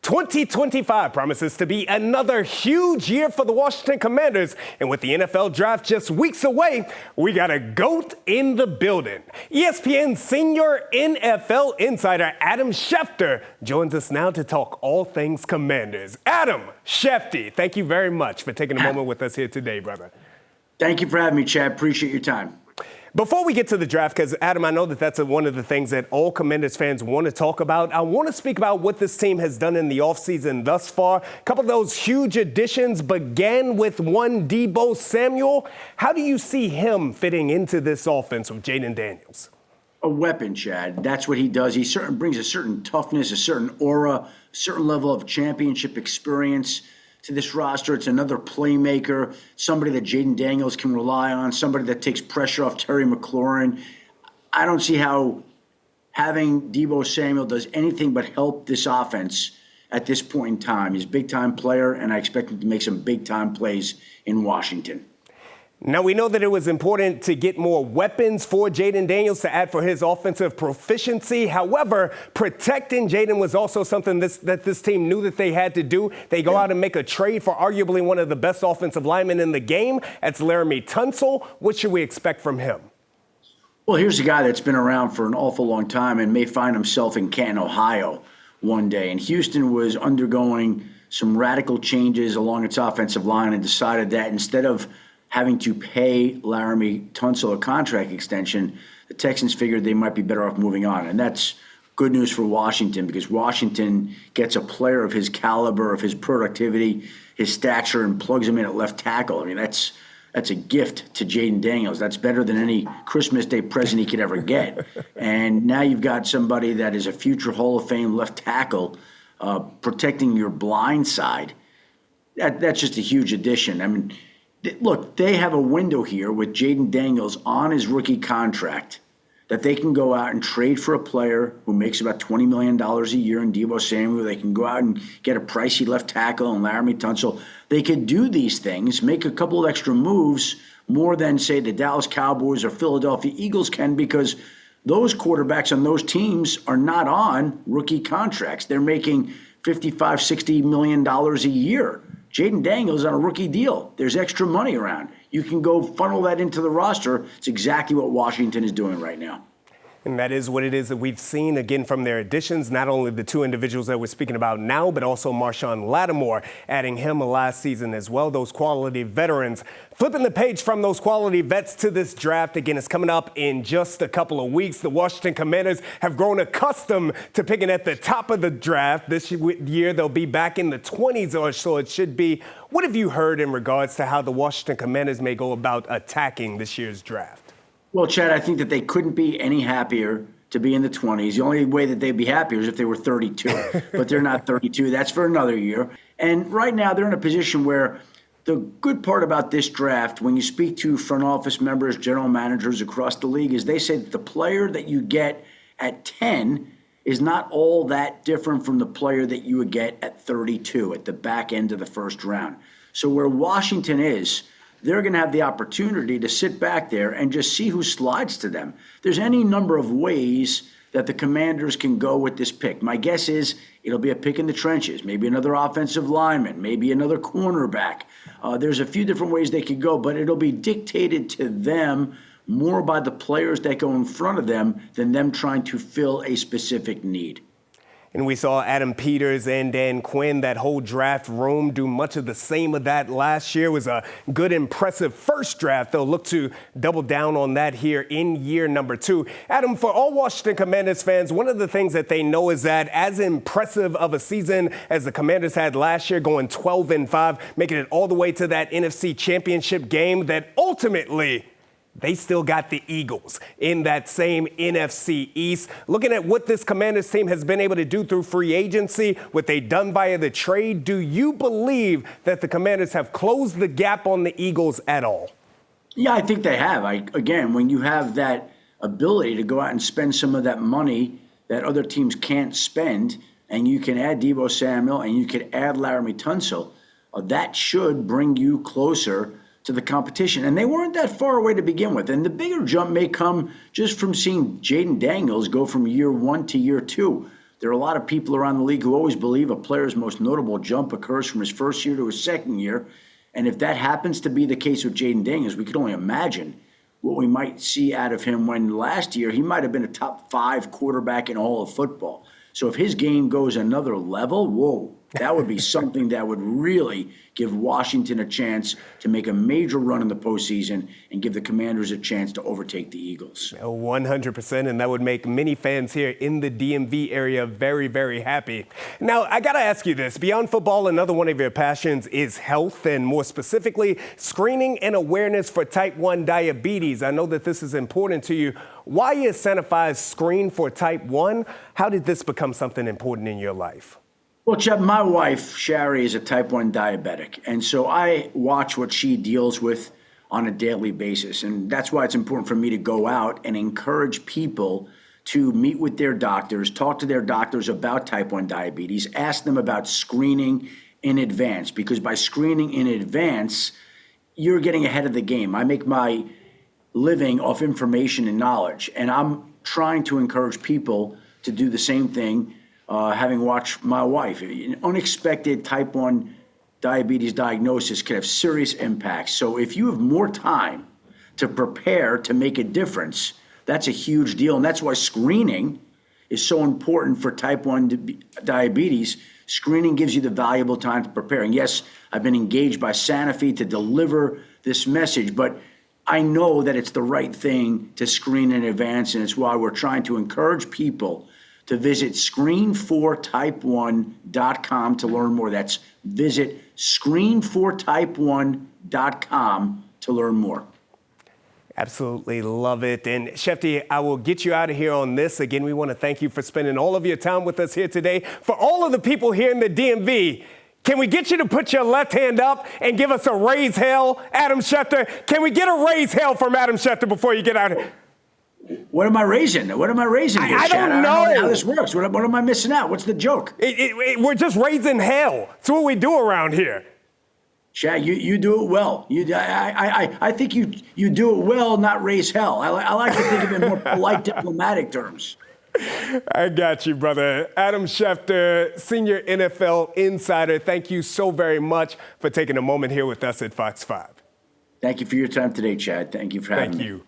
2025 promises to be another huge year for the Washington Commanders. And with the NFL draft just weeks away, we got a GOAT in the building. ESPN senior NFL insider Adam Schefter joins us now to talk all things Commanders. Adam Schefter, thank you very much for taking a moment with us here today, brother. Thank you for having me, Chad. Appreciate your time. Before we get to the draft, because, Adam, I know that's one of the things that all Commanders fans want to talk about, I want to speak about what this team has done in the offseason thus far. A couple of those huge additions began with one Deebo Samuel. How do you see him fitting into this offense with Jayden Daniels? A weapon, Chad. That's what he does. He brings a certain toughness, a certain aura, a certain level of championship experience to this roster. It's another playmaker, somebody that Jayden Daniels can rely on, somebody that takes pressure off Terry McLaurin. I don't see how having Deebo Samuel does anything but help this offense at this point in time. He's a big-time player, and I expect him to make some big-time plays in Washington. Now, we know that it was important to get more weapons for Jayden Daniels to add for his offensive proficiency. However, protecting Jayden was also something that this team knew that they had to do. They go out and make a trade for arguably one of the best offensive linemen in the game. That's Laremy Tunsil. What should we expect from him? Well, here's a guy that's been around for an awful long time and may find himself in Canton, Ohio one day. And Houston was undergoing some radical changes along its offensive line and decided that instead of having to pay Laremy Tunsil a contract extension, the Texans figured they might be better off moving on. And that's good news for Washington, because Washington gets a player of his caliber, of his productivity, his stature, and plugs him in at left tackle. I mean, that's a gift to Jayden Daniels. That's better than any Christmas Day present he could ever get. And now you've got somebody that is a future Hall of Fame left tackle protecting your blind side. That's just a huge addition. I mean, look, they have a window here with Jayden Daniels on his rookie contract that they can go out and trade for a player who makes about $20 million a year in Deebo Samuel. They can go out and get a pricey left tackle and Laremy Tunsil. They could do these things, make a couple of extra moves, more than, say, the Dallas Cowboys or Philadelphia Eagles can, because those quarterbacks on those teams are not on rookie contracts. They're making $55, $60 million a year. Jayden Daniels on a rookie deal. There's extra money around. You can go funnel that into the roster. It's exactly what Washington is doing right now. And that is what it is that we've seen, again, from their additions, not only the two individuals that we're speaking about now, but also Marshawn Lattimore, adding him last season as well, those quality veterans. Flipping the page from those quality vets to this draft, again, it's coming up in just a couple of weeks. The Washington Commanders have grown accustomed to picking at the top of the draft. This year, they'll be back in the 20s or so it should be. What have you heard in regards to how the Washington Commanders may go about attacking this year's draft? Well, Chad, I think that they couldn't be any happier to be in the 20s. The only way that they'd be happier is if they were 32. But they're not 32. That's for another year. And right now they're in a position where the good part about this draft, when you speak to front office members, general managers across the league, is they say that the player that you get at 10 is not all that different from the player that you would get at 32 at the back end of the first round. So where Washington is, they're going to have the opportunity to sit back there and just see who slides to them. There's any number of ways that the Commanders can go with this pick. My guess is it'll be a pick in the trenches, maybe another offensive lineman, maybe another cornerback. There's a few different ways they could go, but it'll be dictated to them more by the players that go in front of them than them trying to fill a specific need. And we saw Adam Peters and Dan Quinn, that whole draft room, do much of the same of that last year. It was a good, impressive first draft. They'll look to double down on that here in year number 2. Adam, for all Washington Commanders fans, one of the things that they know is that as impressive of a season as the Commanders had last year, going 12-5, making it all the way to that NFC Championship game, that ultimately they still got the Eagles in that same NFC East. Looking at what this Commanders team has been able to do through free agency, what they've done via the trade, do you believe that the Commanders have closed the gap on the Eagles at all? Yeah, I think they have. Again, when you have that ability to go out and spend some of that money that other teams can't spend, and you can add Deebo Samuel and you can add Laremy Tunsil, that should bring you closer to the competition. And they weren't that far away to begin with. And the bigger jump may come just from seeing Jayden Daniels go from year 1 to year 2. There are a lot of people around the league who always believe a player's most notable jump occurs from his first year to his second year. And if that happens to be the case with Jaden Daniels, we could only imagine what we might see out of him when last year he might have been a top 5 quarterback in all of football. So if his game goes another level, whoa, that would be something that would really give Washington a chance to make a major run in the postseason and give the Commanders a chance to overtake the Eagles. 100%, and that would make many fans here in the DMV area very, very happy. Now, I got to ask you this. Beyond football, another one of your passions is health, and more specifically, screening and awareness for type 1 diabetes. I know that this is important to you. Why is Santa Fe's Screen for Type 1? How did this become something important in your life? Well, Chad, my wife, Shari, is a type 1 diabetic, and so I watch what she deals with on a daily basis, and that's why it's important for me to go out and encourage people to meet with their doctors, talk to their doctors about type 1 diabetes, ask them about screening in advance, because by screening in advance, you're getting ahead of the game. I make my living off information and knowledge, and I'm trying to encourage people to do the same thing. Having watched my wife, an unexpected type 1 diabetes diagnosis can have serious impacts. So if you have more time to prepare to make a difference, that's a huge deal. And that's why screening is so important for type 1 diabetes. Screening gives you the valuable time to prepare. And yes, I've been engaged by Santa Fe to deliver this message, but I know that it's the right thing to screen in advance. And it's why we're trying to encourage people to visit screenfortype1.com to learn more. That's visit screenfortype1.com to learn more. Absolutely love it. And Schefter, I will get you out of here on this. Again, we want to thank you for spending all of your time with us here today. For all of the people here in the DMV, can we get you to put your left hand up and give us a raise hell, Adam Schefter? Can we get a raise hell from Adam Schefter before you get out of here? What am I raising? What am I raising here, I Chad? don't know. I don't know how this works. What am I missing out? What's the joke? We're just raising hell. That's what we do around here. Chad, you do it well. I think you do it well, not raise hell. I like to think of it in more polite, diplomatic terms. I got you, brother. Adam Schefter, senior NFL insider, thank you so very much for taking a moment here with us at Fox 5. Thank you for your time today, Chad. Thank you for having me. Thank you.